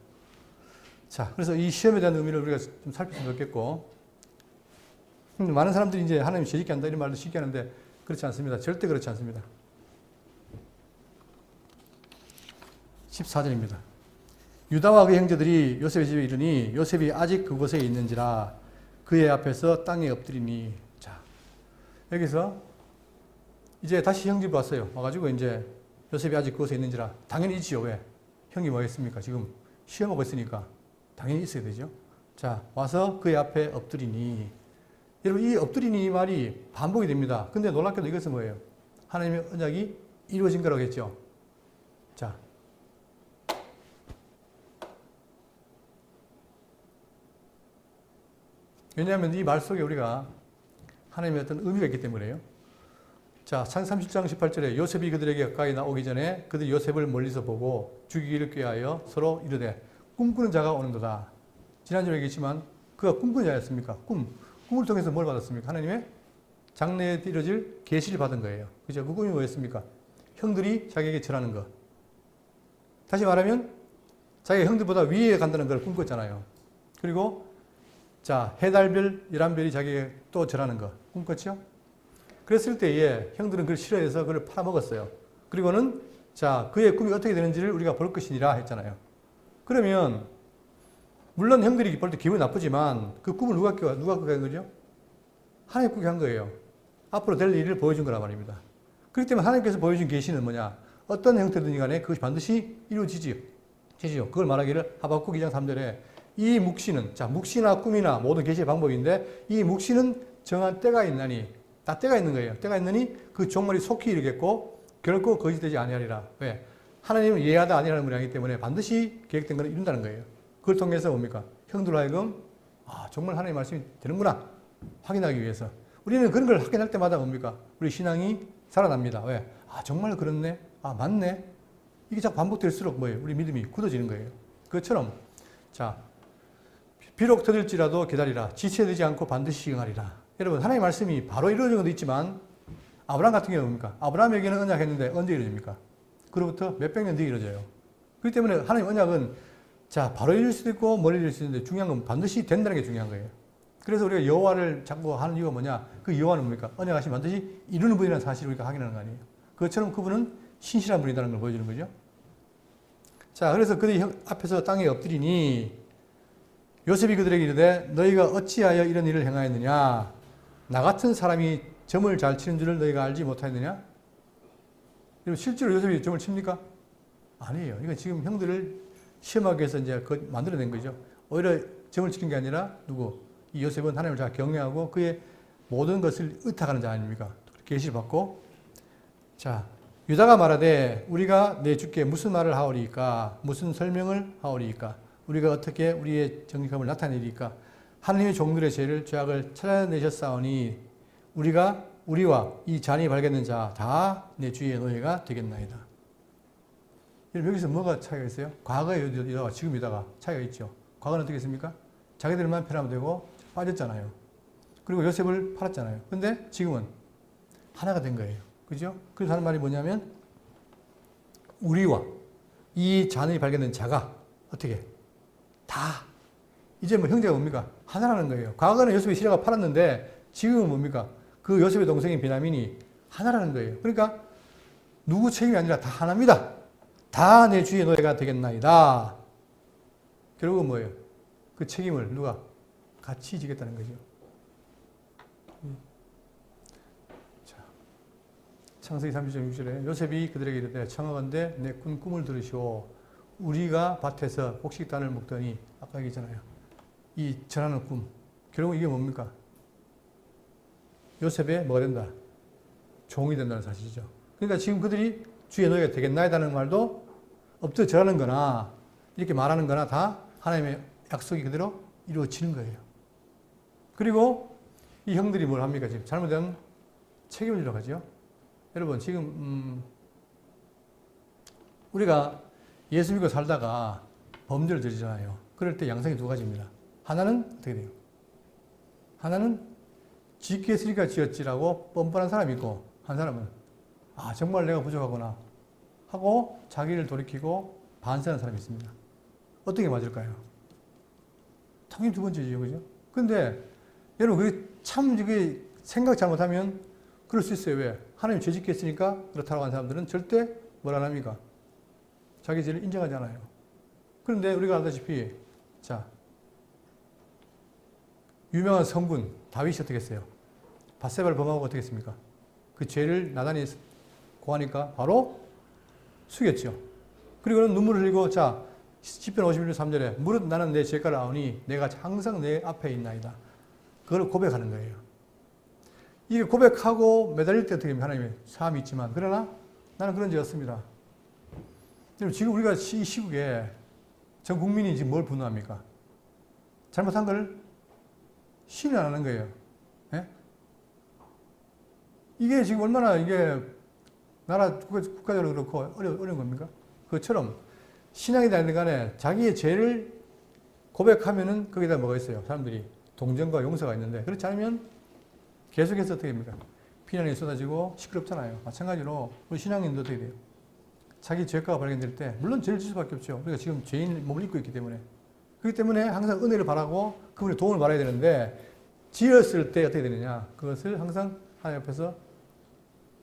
자, 그래서 이 시험에 대한 의미를 우리가 좀 살폈으면 좋겠고, 많은 사람들이 이제 하나님 죄짓게 한다 이런 말도 쉽게 하는데 그렇지 않습니다. 절대 그렇지 않습니다. 14절입니다. 유다와 그 형제들이 요셉의 집에 이르니 요셉이 아직 그곳에 있는지라 그의 앞에서 땅에 엎드리니. 자, 여기서 이제 다시 형 집으로 왔어요. 와가지고 이제 요셉이 아직 그곳에 있는지라. 당연히 있지요. 왜? 형이 뭐 했습니까? 지금 시험하고 있으니까 당연히 있어야 되죠. 자, 와서 그의 앞에 엎드리니. 여러분, 이 엎드리니 이 말이 반복이 됩니다. 근데 놀랍게도 이것은 뭐예요? 하나님의 언약이 이루어진 거라고 했죠. 자, 왜냐하면 이 말 속에 우리가 하나님의 어떤 의미가 있기 때문에요. 자, 창세기 37장 18절에 요셉이 그들에게 가까이 나오기 전에 그들이 요셉을 멀리서 보고 죽이기를 꾀하여 서로 이르되 꿈꾸는 자가 오는도다. 지난주에 얘기했지만 그가 꿈꾸는 자였습니까? 꿈을 통해서 뭘 받았습니까? 하나님의 장래에 이뤄질 계시를 받은 거예요. 그죠? 그 꿈이 뭐였습니까? 형들이 자기에게 절하는 것. 다시 말하면 자기가 형들보다 위에 간다는 걸 꿈꿨잖아요. 그리고 자, 해달별, 열한별이 자기에게 또 절하는 것. 꿈꿨죠? 그랬을 때에 형들은 그걸 싫어해서 그걸 팔아먹었어요. 그리고는 자, 그의 꿈이 어떻게 되는지를 우리가 볼 것이니라 했잖아요. 그러면 물론 형들이 볼 때 기분이 나쁘지만 그 꿈을 누가 꾸게 한 거죠? 하나님 꾸게 한 거예요. 앞으로 될 일을 보여준 거란 말입니다. 그렇기 때문에 하나님께서 보여준 계시는 뭐냐? 어떤 형태든 간에 그것이 반드시 이루어지지요. 그걸 말하기를 하박국 2장 3절에 이 묵시는, 자, 묵시나 꿈이나 모든 계시의 방법인데 이 묵시는 정한 때가 있나니, 다 때가 있는 거예요. 때가 있느니 그 종말이 속히 이르겠고 결코 거짓되지 아니하리라. 왜? 하나님은 예하다 아니라는 분이 아니기 때문에 반드시 계획된 것을 이룬다는 거예요. 그걸 통해서 뭡니까? 형들 하여금 정말 하나님의 말씀이 되는구나 확인하기 위해서 우리는 그런 걸 확인할 때마다 뭡니까? 우리 신앙이 살아납니다. 왜? 아, 정말 그렇네. 아, 맞네. 이게 자꾸 반복될수록 뭐예요? 우리 믿음이 굳어지는 거예요. 그것처럼, 자, 비록 더딜지라도 기다리라. 지체되지 않고 반드시 시행하리라. 여러분, 하나님의 말씀이 바로 이루어진 것도 있지만, 아브라함 같은 경우는 뭡니까? 아브라함에게는 언약했는데 언제 이루어집니까? 그로부터 몇백 년 뒤에 이루어져요. 그렇기 때문에 하나님 언약은 자, 바로 이룰 수도 있고 멀리 이룰 수 있는데 중요한 건 반드시 된다는 게 중요한 거예요. 그래서 우리가 여호와를 자꾸 하는 이유가 뭐냐? 그 여호와는 뭡니까? 언약하시면 반드시 이루는 분이라는 사실을 우리가 확인하는 거 아니에요. 그것처럼 그분은 신실한 분이라는 걸 보여주는 거죠. 자, 그래서 그들이 앞에서 땅에 엎드리니 요셉이 그들에게 이르되 너희가 어찌하여 이런 일을 행하였느냐? 나 같은 사람이 점을 잘 치는 줄을 너희가 알지 못하였느냐? 실제로 요셉이 점을 칩니까? 아니에요. 이건 지금 형들을 시험하기 위해서 이제 만들어낸 거죠. 오히려 점을 치는 게 아니라 누구? 이 요셉은 하나님을 잘 경외하고 그의 모든 것을 의탁하는 자 아닙니까? 계시를 받고. 자, 유다가 말하되 우리가 내 주께 무슨 말을 하오리이까? 무슨 설명을 하오리이까? 우리가 어떻게 우리의 정직함을 나타내리이까? 하나님의 종들의 죄를 죄악을 찾아내셨사오니 우리와 이 잔이 발견된 자 다 내 주의 노예가 되겠나이다. 여기서 뭐가 차이가 있어요? 과거의 유다와 지금 유다가 차이가 있죠. 과거는 어떻게 했습니까? 자기들만 편하면 되고 빠졌잖아요. 그리고 요셉을 팔았잖아요. 근데 지금은 하나가 된 거예요. 그죠? 그래서 하는 말이 뭐냐면 우리와 이 잔이 발견된 자가 어떻게 다 이제 뭐 형제가 뭡니까? 하나라는 거예요. 과거는 요셉이 시려가 팔았는데 지금은 뭡니까? 그 요셉의 동생인 베냐민이 하나라는 거예요. 그러니까 누구 책임이 아니라 다 하나입니다. 다 내 주의 노예가 되겠나이다. 결국은 뭐예요? 그 책임을 누가 같이 지겠다는 거죠. 자, 창세기 30장 6절에 요셉이 그들에게 이르되 청하건대 내 꾼 꿈을 들으시오. 우리가 밭에서 곡식단을 먹더니 아까 얘기했잖아요. 이 전하는 꿈. 결국 이게 뭡니까? 요셉의 뭐가 된다? 종이 된다는 사실이죠. 그러니까 지금 그들이 주의 노예가 되겠나이다는 말도 엎드려 절하는 거나 이렇게 말하는 거나 다 하나님의 약속이 그대로 이루어지는 거예요. 그리고 이 형들이 뭘 합니까? 지금 잘못된 책임을 지러 가죠. 여러분 지금 우리가 예수 믿고 살다가 범죄를 저지르잖아요. 그럴 때 양상이 두 가지입니다. 하나는 어떻게 돼요? 하나는 짓게 했으니까 지었지라고 뻔뻔한 사람이 있고, 한 사람은 아 정말 내가 부족하구나 하고 자기를 돌이키고 반성하는 사람이 있습니다. 어떻게 맞을까요? 당연히 두 번째죠, 그죠? 근데 여러분 그게 참 그게 생각 잘못하면 그럴 수 있어요. 왜? 하나님 죄짓게 했으니까 그렇다고 하는 사람들은 절대 뭐라 합니까? 자기 죄를 인정하지 않아요. 그런데 우리가 알다시피 자 유명한 성군 다윗이 어떻게 했어요? 밧세바를 범하고 어떻게 했습니까? 그 죄를 나단이 고하니까 바로 숙였죠. 그리고는 눈물을 흘리고 자 시편 51편 3절에 무릇 나는 내 죄가를 아오니 내가 항상 내 앞에 있나이다. 그걸 고백하는 거예요. 이게 고백하고 매달릴 때 어떻게 하면 하나님의 사함이 있지만 그러나 나는 그런 죄 없습니다. 지금 우리가 이 시국에 전 국민이 지금 뭘 분노합니까? 잘못한 걸 신을 안 하는 거예요. 예? 이게 지금 얼마나 이게 나라 국가적으로 그렇고 어려운 겁니까? 그것처럼 신앙이 되는 간에 자기의 죄를 고백하면은 거기다 뭐가 있어요? 사람들이 동정과 용서가 있는데 그렇지 않으면 계속해서 어떻게 됩니까? 비난이 쏟아지고 시끄럽잖아요. 마찬가지로 우리 신앙인도 어떻게 돼요? 자기 죄가가 발견될 때 물론 죄를 질 수밖에 없죠. 우리가 지금 죄인 몸을 입고 있기 때문에 그렇기 때문에 항상 은혜를 바라고 그분의 도움을 받아야 되는데 지었을 때 어떻게 되느냐? 그것을 항상 하나님 앞에서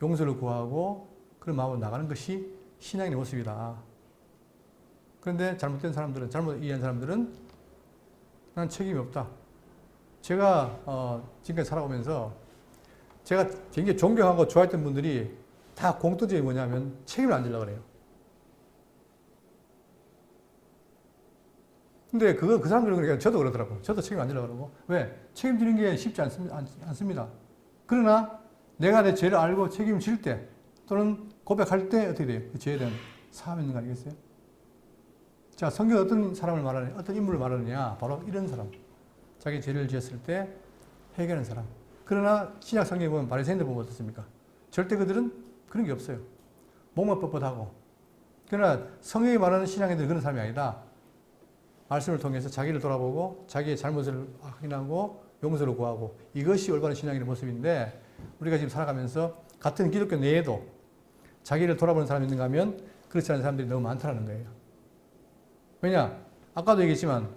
용서를 구하고 그런 마음으로 나가는 것이 신앙의 모습이다. 그런데 잘못된 사람들은, 잘못 이해한 사람들은 난 책임이 없다. 제가 지금까지 살아오면서 제가 굉장히 존경하고 좋아했던 분들이 다 공통점이 뭐냐면 책임을 안 지려고 그래요. 근데 그 사람들은 그러니까 저도 그러더라고요. 저도 책임 안 지려고 그러고. 왜? 책임지는 게 쉽지 않습니다. 그러나 내가 내 죄를 알고 책임질 때 또는 고백할 때 어떻게 돼요? 그 죄에 대한 사함이 있는 거 아니겠어요? 자, 성경 어떤 사람을 말하느냐, 어떤 인물을 말하느냐, 바로 이런 사람. 자기 죄를 지었을 때 해결하는 사람. 그러나 신약 성경에 보면 바리새인들 보면 어떻습니까? 절대 그들은 그런 게 없어요. 목만 뻣뻣하고. 그러나 성경이 말하는 신앙인들은 그런 삶이 아니다. 말씀을 통해서 자기를 돌아보고 자기의 잘못을 확인하고 용서를 구하고 이것이 올바른 신앙인의 모습인데 우리가 지금 살아가면서 같은 기독교 내에도 자기를 돌아보는 사람이 있는가 하면 그렇지 않은 사람들이 너무 많다는 거예요. 왜냐? 아까도 얘기했지만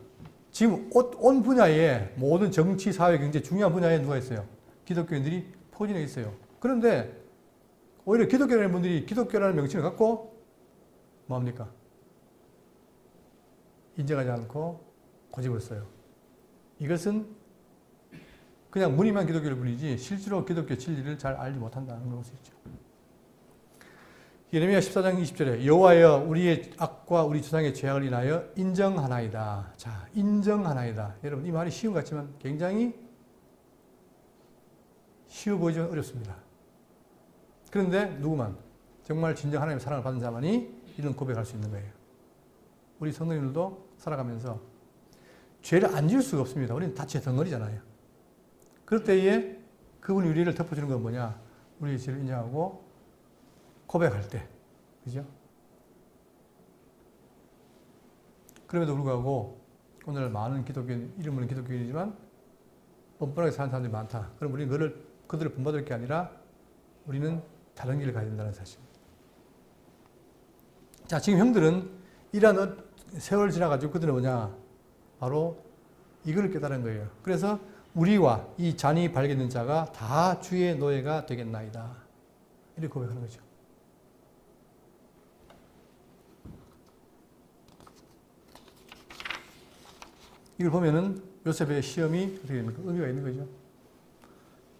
지금 온 분야에 모든 정치, 사회, 경제 중요한 분야에 누가 있어요? 기독교인들이 포진해 있어요. 그런데 오히려 기독교라는 분들이 기독교라는 명칭을 갖고 뭡니까? 인정하지 않고 고집을 써요. 이것은 그냥 무늬만 기독교를 뿐이지 실제로 기독교 진리를 잘 알지 못한다는 걸 볼 수 있죠. 예레미야 14장 20절에 여호와여 우리의 악과 우리 조상의 죄악을 인하여 인정하나이다. 자, 인정하나이다. 여러분 이 말이 쉬운 것 같지만 굉장히 쉬워 보이지만 어렵습니다. 그런데 누구만 정말 진정 하나님의 사랑을 받은 자만이 이런 고백할 수 있는 거예요. 우리 성도님들도 살아가면서 죄를 안 지을 수가 없습니다. 우리는 다 죄 덩어리잖아요. 그럴 때에 그분이 우리를 덮어주는 건 뭐냐? 우리의 죄를 인정하고 고백할 때. 그죠? 그럼에도 불구하고 오늘 많은 기독교인, 이름은 기독교인이지만 뻔뻔하게 사는 사람들이 많다. 그럼 우리는 그들을 본받을 게 아니라 우리는 다른 길을 가야 된다는 사실. 자, 지금 형들은 이러한 세월 지나가지고 그들은 뭐냐? 바로 이걸 깨달은 거예요. 그래서 우리와 이 잔이 발견된 자가 다 주의 노예가 되겠나이다. 이렇게 고백하는 거죠. 이걸 보면은 요셉의 시험이 어떻게 됩니까? 의미가 있는 거죠.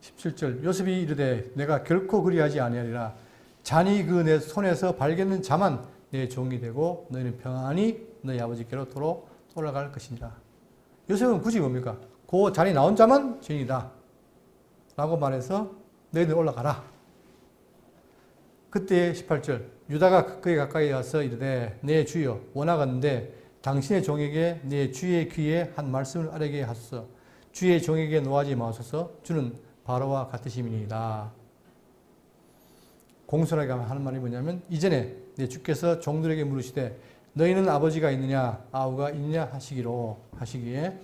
17절 요셉이 이르되 내가 결코 그리하지 아니하리라. 잔이 그 내 손에서 발견된 자만 내 종이 되고 너희는 평안히 너희 아버지께로 도로 돌아갈 것이니라. 요셉은 굳이 뭡니까? 그 잔이 나온 자만 죄인이다. 라고 말해서 너희들 올라가라. 그때 18절 유다가 그에 가까이 와서 이르되 내 주여 원하건대 당신의 종에게 내 주의 귀에 한 말씀을 아뢰게 하소서. 주의 종에게 노하지 마소서. 주는 바로와 같으심이니이다. 공손하게 하는 말이 뭐냐면 이전에 내 주께서 종들에게 물으시되 너희는 아버지가 있느냐 아우가 있느냐 하시기에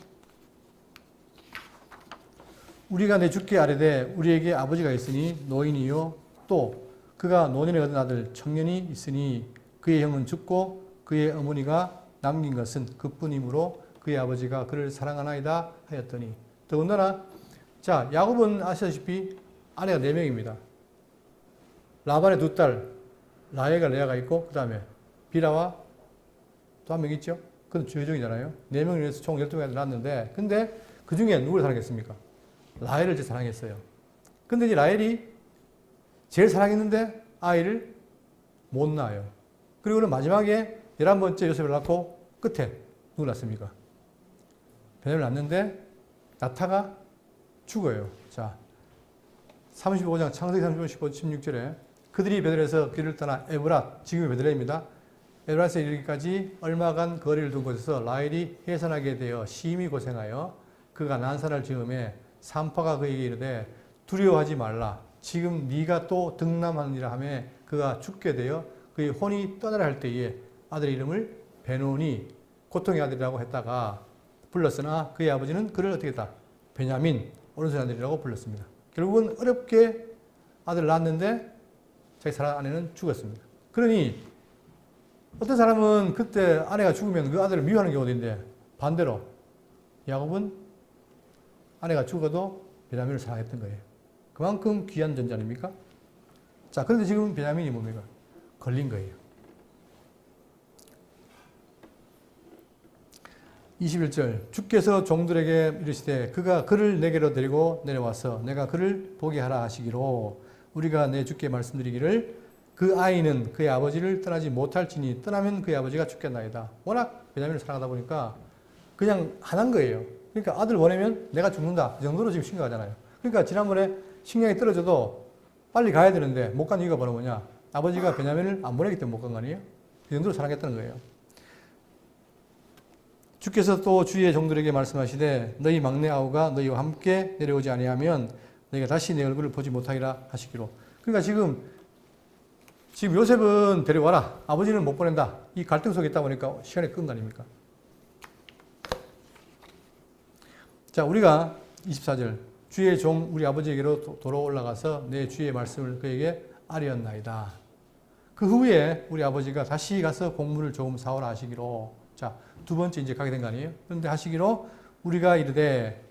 우리가 내 주께 아뢰되 우리에게 아버지가 있으니 노인이요 또 그가 노년에 얻은 아들 청년이 있으니 그의 형은 죽고 그의 어머니가 남긴 것은 그뿐이므로 그의 아버지가 그를 사랑하나이다 하였더니 더군다나 자 야곱은 아시다시피 아내가 4명입니다. 라반의 2딸 라헬과 레아가 있고 그 다음에 비라와 또 한 명 있죠. 그건 주여종이잖아요. 4명을 위해서 총 12명을 낳았는데 근데 그 중에 누구를 사랑했습니까? 라헬을 제일 사랑했어요. 근데 이제 라헬이 제일 사랑했는데 아이를 못 낳아요. 그리고는 마지막에 11번째 요셉을 낳고 끝에 누구 낳습니까? 베냐민을 낳는데 나타가 죽어요. 자, 35장 창세기 35장 16절에 그들이 베들레에서 길을 떠나 에브랏, 지금의 베들레입니다. 에브랏에 이르기까지 얼마간 거리를 둔 곳에서 라헬이 해산하게 되어 심히 고생하여 그가 난산을 지음에 산파가 그에게 이르되 두려워하지 말라. 지금 네가 또 등남하느니라 하며 그가 죽게 되어 그의 혼이 떠나려 할 때에 아들의 이름을 베노니 고통의 아들이라고 했다가 불렀으나 그의 아버지는 그를 어떻게 했다? 베냐민 오른손의 아들이라고 불렀습니다. 결국은 어렵게 아들을 낳았는데 자기 사랑 아내는 죽었습니다. 그러니 어떤 사람은 그때 아내가 죽으면 그 아들을 미워하는 경우도 있는데 반대로 야곱은 아내가 죽어도 베냐민을 사랑했던 거예요. 그만큼 귀한 존재 아닙니까? 자, 그런데 지금 베냐민이 뭡니까? 걸린 거예요. 21절 주께서 종들에게 이르시되 그가 그를 내게로 데리고 내려와서 내가 그를 보게 하라 하시기로 우리가 내 주께 말씀드리기를 그 아이는 그의 아버지를 떠나지 못할지니 떠나면 그의 아버지가 죽겠나이다. 워낙 베냐민을 사랑하다 보니까 그냥 하는 거예요. 그러니까 아들 보내면 내가 죽는다. 그 정도로 지금 심각하잖아요. 그러니까 지난번에 식량이 떨어져도 빨리 가야 되는데 못 간 이유가 바로 뭐냐? 아버지가 베냐민을 안 보내기 때문에 못 간 거 아니에요? 그 정도로 사랑했다는 거예요. 주께서 또 주의 종들에게 말씀하시되 너희 막내 아우가 너희와 함께 내려오지 아니하면 내가 다시 내 얼굴을 보지 못하리라 하시기로. 그러니까 지금 요셉은 데려와라. 아버지는 못 보낸다. 이 갈등 속에 있다 보니까 시간이 끈 거 아닙니까? 자, 우리가 24절. 주의 종 우리 아버지에게로 도로 올라가서 내 주의 말씀을 그에게 아뢰었나이다. 그 후에 우리 아버지가 다시 가서 곡물을 조금 사오라 하시기로. 자, 두 번째 이제 가게 된 거 아니에요? 그런데 하시기로 우리가 이르되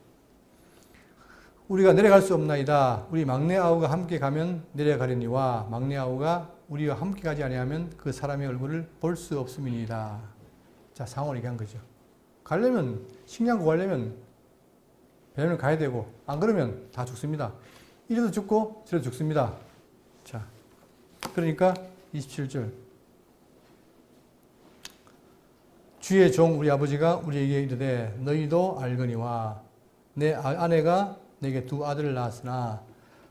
우리가 내려갈 수 없나이다. 우리 막내 아우가 함께 가면 내려가려니와 막내 아우가 우리와 함께 가지 아니하면 그 사람의 얼굴을 볼 수 없음이니이다. 자, 상황을 얘기한 거죠. 가려면 식량 구하려면 배를 가야 되고 안 그러면 다 죽습니다. 이래도 죽고 저래도 죽습니다. 자, 그러니까 27절. 주의 종 우리 아버지가 우리에게 이르되 너희도 알거니와 내 아내가 내게 두 아들을 낳았으나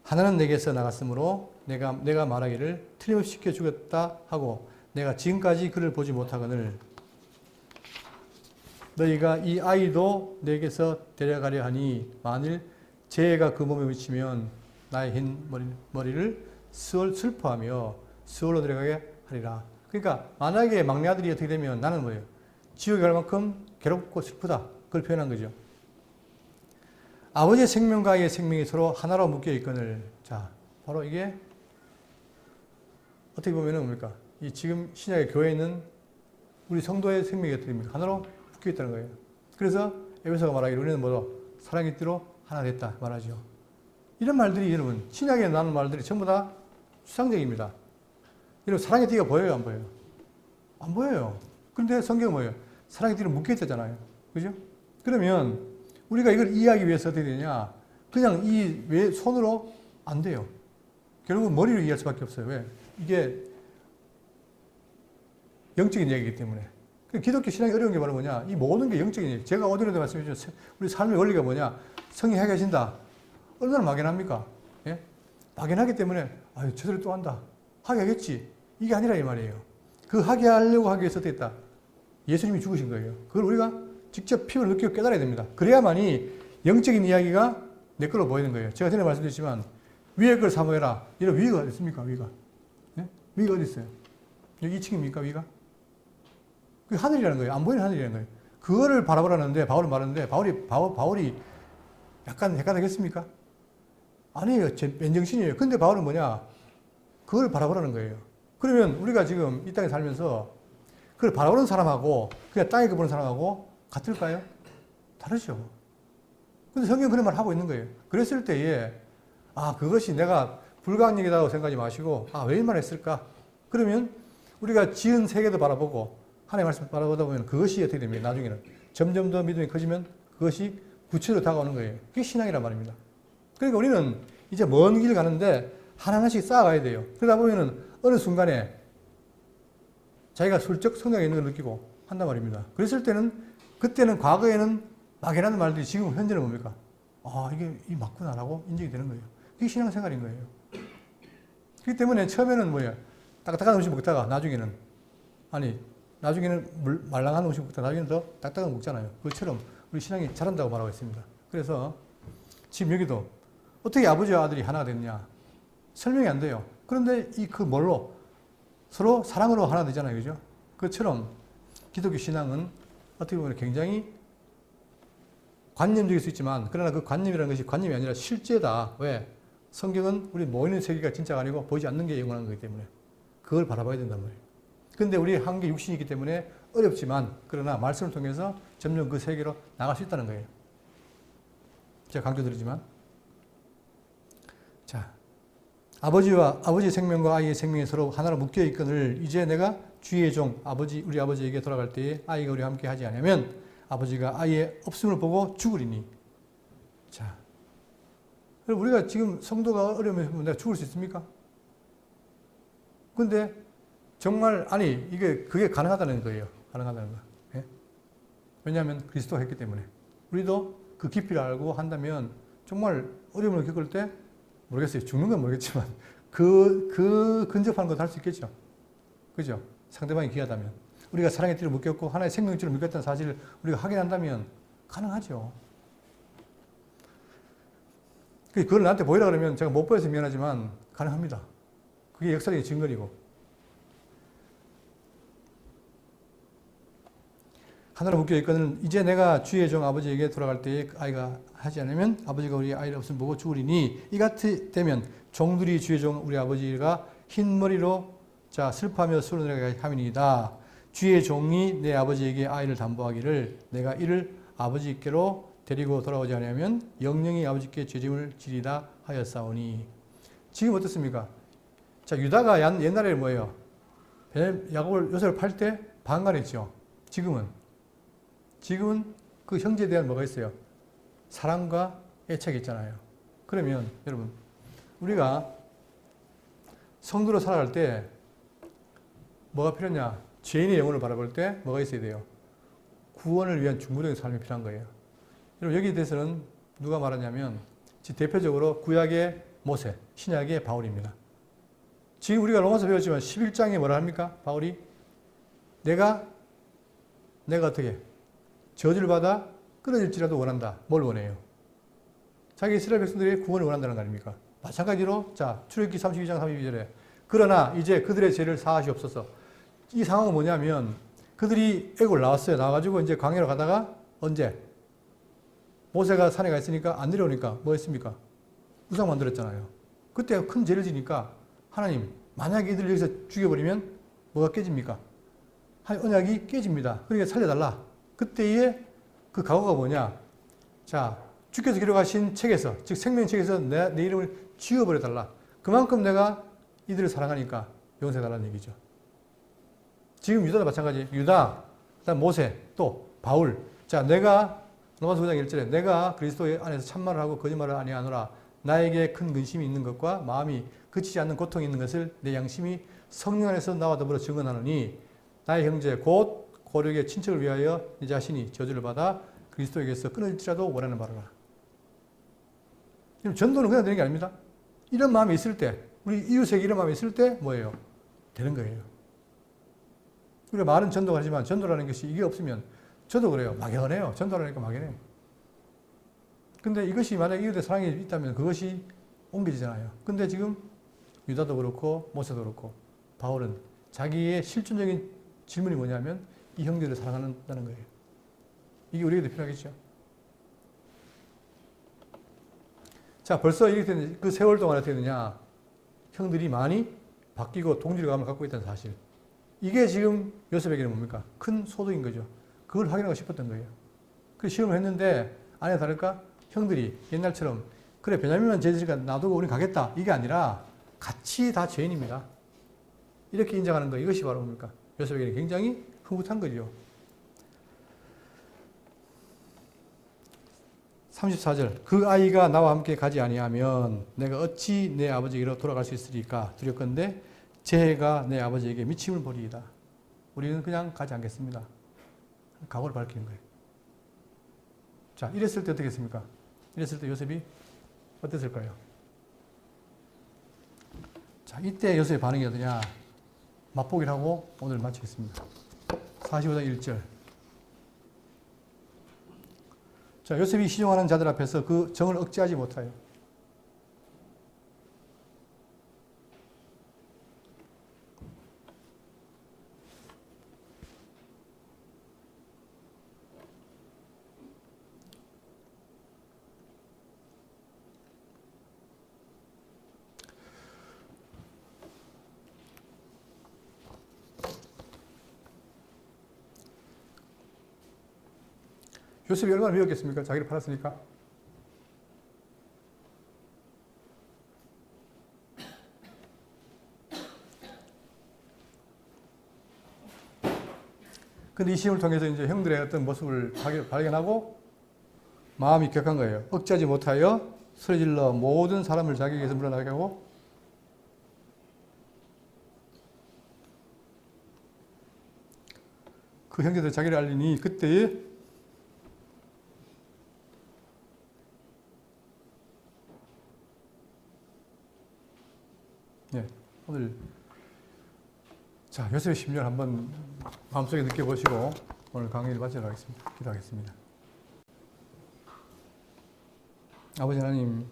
하나는 내게서 나갔으므로 내가 말하기를 틀림없이 시켜 주겠다 하고 내가 지금까지 그를 보지 못하거늘 너희가 이 아이도 내게서 데려가려 하니 만일 재해가 그 몸에 미치면 나의 흰 머리를 슬퍼하며 수월로 데려가게 하리라. 그러니까 만약에 막내 아들이 어떻게 되면 나는 뭐예요? 지옥에 갈 만큼 괴롭고 슬프다. 그걸 표현한 거죠. 아버지의 생명과 아이의 생명이 서로 하나로 묶여 있거늘. 자, 바로 이게 어떻게 보면은 뭡니까? 이 지금 신약의 교회에 있는 우리 성도의 생명이 어떻게 됩니까? 하나로 묶여 있다는 거예요. 그래서 에베소가 말하기를 우리는 뭐로 사랑의 띠로 하나 됐다 말하죠. 이런 말들이 여러분 신약에 나오는 말들이 전부 다 추상적입니다. 여러분 사랑의 띠가 보여요, 안 보여요? 안 보여요. 그런데 성경은 뭐예요? 사랑의 띠로 묶여 있잖아요. 그죠? 그러면 우리가 이걸 이해하기 위해서 어떻게 되냐? 그냥 이 손으로 안 돼요. 결국 머리로 이해할 수밖에 없어요. 왜? 이게 영적인 얘기이기 때문에. 기독교 신앙이 어려운 게 바로 뭐냐? 이 모든 게 영적인 얘기. 제가 어디로도 말씀드렸죠. 우리 삶의 원리가 뭐냐? 성이 하게 하신다. 얼마나 막연합니까? 예? 막연하기 때문에 아유 저대로 또 한다. 하게 하겠지. 이게 아니라 이 말이에요. 그 하게 하려고 하기 위해서 어떻게 했다? 예수님이 죽으신 거예요. 그걸 우리가 직접 피부로 느끼고 깨달아야 됩니다. 그래야만이 영적인 이야기가 내 걸로 보이는 거예요. 제가 전에 말씀드렸지만 위에 걸 사모해라. 이런 위가 어디 있습니까? 위가. 네? 위가 어디 있어요? 여기 2층입니까? 위가? 그게 하늘이라는 거예요. 안 보이는 하늘이라는 거예요. 그거를 바라보라는데 바울은 말하는데 바울이 약간 헷갈리겠습니까? 아니에요. 맨정신이에요. 근데 바울은 뭐냐? 그걸 바라보라는 거예요. 그러면 우리가 지금 이 땅에 살면서 그걸 바라보는 사람하고 그냥 땅에 보는 사람하고 같을까요? 다르죠. 근데 성경은 그런 말 하고 있는 거예요. 그랬을 때에 그것이 내가 불가항력이라고 생각하지 마시고 왜 이 말을 했을까? 그러면 우리가 지은 세계도 바라보고 하나님의 말씀 바라보다 보면 그것이 어떻게 됩니까? 나중에는 점점 더 믿음이 커지면 그것이 구체로 다가오는 거예요. 그게 신앙이란 말입니다. 그러니까 우리는 이제 먼 길 가는데 하나하나씩 쌓아가야 돼요. 그러다 보면은 어느 순간에 자기가 슬쩍 성장에 있는 걸 느끼고 한단 말입니다. 그랬을 때는 그때는 과거에는 막연한 말들이 지금 현재는 뭡니까? 이게 이 맞구나라고 인정이 되는 거예요. 이게 신앙생활인 거예요. 그렇기 때문에 처음에는 뭐예요? 딱딱한 음식 먹다가 나중에는 말랑한 음식 먹다가 나중에는 더 딱딱한 거 먹잖아요. 그것처럼 우리 신앙이 자란다고 말하고 있습니다. 그래서 지금 여기도 어떻게 아버지와 아들이 하나가 됐냐? 설명이 안 돼요. 그런데 그 뭘로? 서로 사랑으로 하나 되잖아요. 그죠? 그것처럼 기독교 신앙은 어떻게 보면 굉장히 관념적일 수 있지만 그러나 그 관념이라는 것이 관념이 아니라 실제다. 왜? 성경은 우리 모이는 세계가 진짜가 아니고 보이지 않는 게 영원한 거기 때문에 그걸 바라봐야 된단 말이에요. 그런데 우리 한계 육신이 있기 때문에 어렵지만 그러나 말씀을 통해서 점점 그 세계로 나갈 수 있다는 거예요. 제가 강조드리지만 자, 아버지의 생명과 아이의 생명이 서로 하나로 묶여 있거늘 이제 내가 주의 종 우리 아버지에게 돌아갈 때에 아이가 우리와 함께 하지 않으면 아버지가 아이의 없음을 보고 죽으리니. 자, 우리가 지금 성도가 어려우면 내가 죽을 수 있습니까? 근데 정말 그게 가능하다는 거예요. 가능하다는 거. 예? 왜냐하면 그리스도가 했기 때문에. 우리도 그 깊이를 알고 한다면 정말 어려움을 겪을 때 모르겠어요. 죽는 건 모르겠지만 근접하는 것도 할 수 있겠죠. 그죠? 상대방이 귀하다면. 우리가 사랑의 띠를 묶였고 하나의 생명줄을 묶였다는 사실을 우리가 확인한다면 가능하죠. 그걸 나한테 보이라 그러면 제가 못 보여서 미안하지만 가능합니다. 그게 역사적인 증거이고. 하나로 묶여 있거든 이제 내가 주의 종 아버지에게 돌아갈 때에 아이가 하지 않으면 아버지가 우리 아이를 없으면 보고 죽으리니 이같이 되면 종들이 주의 종 우리 아버지가 흰 머리로 자 슬퍼하며 수로 내려가게 함이니이다. 주의 종이 내 아버지에게 아이를 담보하기를 내가 이를 아버지께로 데리고 돌아오지 않으면 영영이 아버지께 죄짐을 지리다 하였사오니. 지금 어떻습니까? 자 유다가 옛날에 뭐예요? 야곱을 요셉을 팔 때 반간했죠. 지금은 그 형제에 대한 뭐가 있어요? 사랑과 애착이 있잖아요. 그러면 여러분 우리가 성도로 살아갈 때 뭐가 필요하냐? 죄인의 영혼을 바라볼 때 뭐가 있어야 돼요? 구원을 위한 중보적인 삶이 필요한 거예요. 여러분 여기에 대해서는 누가 말하냐면 대표적으로 구약의 모세, 신약의 바울입니다. 지금 우리가 로마서 배웠지만 11장에 뭐라 합니까? 바울이 내가 어떻게 저주를 받아 끊어질지라도 원한다. 뭘 원해요? 자기 이스라엘 백성들의 구원을 원한다는 거 아닙니까? 마찬가지로 자 출애굽기 32장 32절에 그러나 이제 그들의 죄를 사하시옵소서. 이 상황은 뭐냐면 그들이 애굽을 나왔어요. 나와가지고 이제 광야로 가다가 언제? 모세가 산에 가 있으니까 안 내려오니까 뭐 했습니까? 우상 만들었잖아요. 그때 큰 죄를 지니까 하나님 만약에 이들을 여기서 죽여버리면 뭐가 깨집니까? 언약이 깨집니다. 그러니까 살려달라. 그때의 그 각오가 뭐냐? 자, 주께서 기록하신 책에서, 즉 생명책에서 내 이름을 지워버려달라. 그만큼 내가 이들을 사랑하니까 용서해달라는 얘기죠. 지금 유다도 마찬가지. 유다, 그다음 모세, 또 바울. 자, 내가 로마서 9장 1절에 내가 그리스도 안에서 참말을 하고 거짓말을 아니하노라. 나에게 큰 근심이 있는 것과 마음이 그치지 않는 고통이 있는 것을 내 양심이 성령 안에서 나와 더불어 증언하노니 나의 형제 곧 고력의 친척을 위하여 네 자신이 저주를 받아 그리스도에게서 끊어질지라도 원하는 바로라. 전도는 그냥 되는 게 아닙니다. 이런 마음이 있을 때, 우리 이웃에게 이런 마음이 있을 때 뭐예요? 되는 거예요. 우리가 말은 전도가 하지만 전도라는 것이 이게 없으면 저도 그래요. 막연해요. 전도라니까 막연해요. 근데 이것이 만약 이웃의 사랑이 있다면 그것이 옮겨지잖아요. 근데 지금 유다도 그렇고 모세도 그렇고 바울은 자기의 실존적인 질문이 뭐냐면 이 형제를 사랑한다는 거예요. 이게 우리에게도 필요하겠죠. 자, 벌써 이렇게 되는, 그 세월 동안 어떻게 되느냐. 형들이 많이 바뀌고 동질감을 갖고 있다는 사실. 이게 지금 요셉에게는 뭡니까? 큰 소득인 거죠. 그걸 확인하고 싶었던 거예요. 그 시험을 했는데 아니나 다를까? 형들이 옛날처럼 그래 베냐민만 죄지니까 놔두고 우린 가겠다. 이게 아니라 같이 다 죄인입니다. 이렇게 인정하는 거 이것이 바로 뭡니까? 요셉에게는 굉장히 흐뭇한 거죠. 34절 그 아이가 나와 함께 가지 아니하면 내가 어찌 내 아버지에게로 돌아갈 수 있으리까 두렵건대 재해가 내 아버지에게 미침을 보리이다. 우리는 그냥 가지 않겠습니다. 각오를 밝히는 거예요. 자, 이랬을 때 어떻게 했습니까? 이랬을 때 요셉이 어땠을까요? 자, 이때 요셉의 반응이 어떠냐? 맛보기를 하고 오늘 마치겠습니다. 45장 1절. 자, 요셉이 시종하는 자들 앞에서 그 정을 억제하지 못하여 요셉이 얼마나 미웠겠습니까? 자기를 팔았으니까. 근데 이 시험을 통해서 이제 형들의 어떤 모습을 발견하고 마음이 격한 거예요. 억제하지 못하여 소리질러 모든 사람을 자기에게서 물러나게 하고 그 형제들 자기를 알리니 그때에 네, 오늘 자 요셉의 심리를 한번 마음속에 느껴보시고 오늘 강의를 마치도록 하겠습니다. 기도하겠습니다. 아버지 하나님,